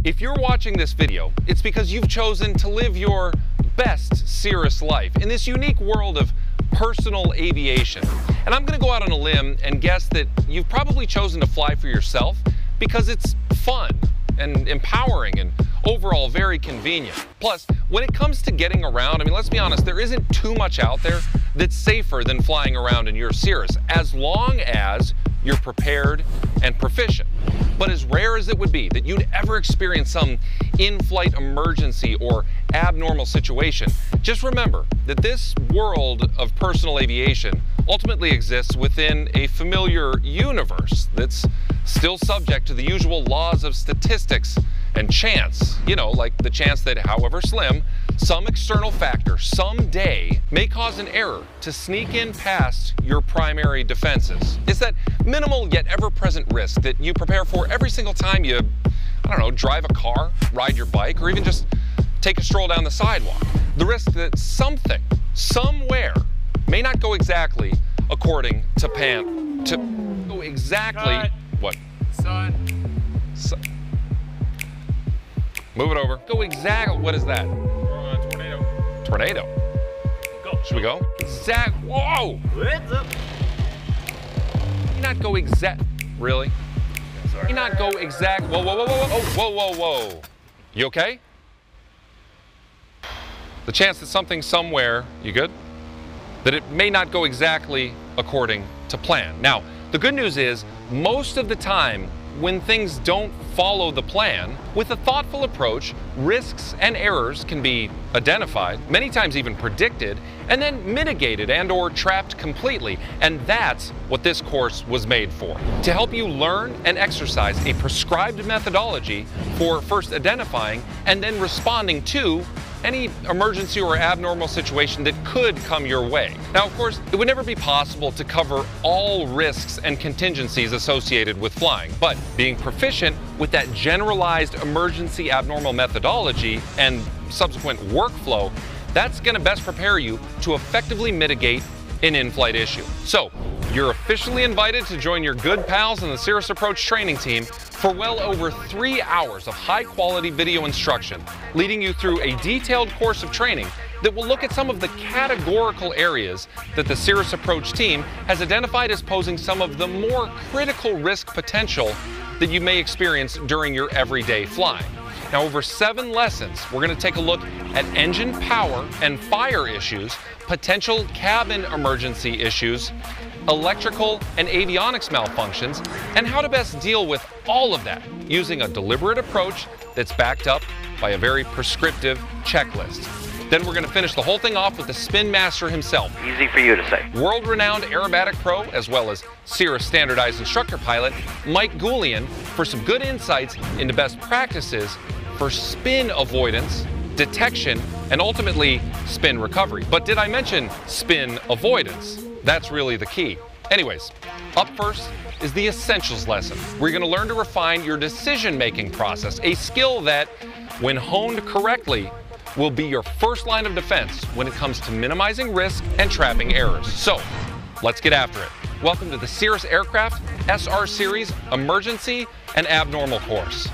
If you're watching this video, it's because you've chosen to live your best cirrus life in this unique world of personal aviation. And I'm going to go out on a limb and guess that you've probably chosen to fly for yourself because it's fun and empowering and overall very convenient. Plus, when it comes to getting around, I mean, let's be honest, there isn't too much out there that's safer than flying around in your cirrus, as long as you're prepared and proficient. But as rare as it would be that you'd ever experience some in-flight emergency or abnormal situation, just remember that this world of personal aviation ultimately exists within a familiar universe that's still subject to the usual laws of statistics and chance. You know, like the chance that, however slim, some external factor someday may cause an error to sneak in past your primary defenses. It's that minimal yet ever-present risk that you prepare for every single time you, I don't know, drive a car, ride your bike, or even just take a stroll down the sidewalk. The risk that something, somewhere, may not go exactly according to plan. To go exactly. Cut. What? Sun. Move it over. Go exactly. What is that? Tornado. Tornado. Go. Should we go? Exact. Whoa! What's up? You not go exact. Really? Sorry. You not go exact. Whoa, whoa, whoa, whoa, whoa, whoa, whoa, whoa. You okay? The chance that something somewhere, you good? That it may not go exactly according to plan. Now, the good news is, most of the time, when things don't follow the plan, with a thoughtful approach, risks and errors can be identified, many times even predicted, and then mitigated and or trapped completely. And that's what this course was made for. To help you learn and exercise a prescribed methodology for first identifying and then responding to any emergency or abnormal situation that could come your way. Now, of course, it would never be possible to cover all risks and contingencies associated with flying, but being proficient with that generalized emergency abnormal methodology and subsequent workflow, that's going to best prepare you to effectively mitigate an in-flight issue. So, you're officially invited to join your good pals in the Cirrus Approach training team for well over 3 hours of high-quality video instruction, leading you through a detailed course of training that will look at some of the categorical areas that the Cirrus Approach team has identified as posing some of the more critical risk potential that you may experience during your everyday flying. Now, over 7 lessons, we're going to take a look at engine power and fire issues, potential cabin emergency issues, electrical and avionics malfunctions, and how to best deal with all of that using a deliberate approach that's backed up by a very prescriptive checklist. Then we're going to finish the whole thing off with the spin master himself. Easy for you to say. World-renowned aerobatic pro, as well as Cirrus standardized instructor pilot, Mike Goulian, for some good insights into best practices for spin avoidance, detection, and ultimately spin recovery. But did I mention spin avoidance? That's really the key. Anyways, up first is the essentials lesson. We're going to learn to refine your decision-making process, a skill that, when honed correctly, will be your first line of defense when it comes to minimizing risk and trapping errors. So, let's get after it. Welcome to the Cirrus Aircraft SR Series Emergency and Abnormal course.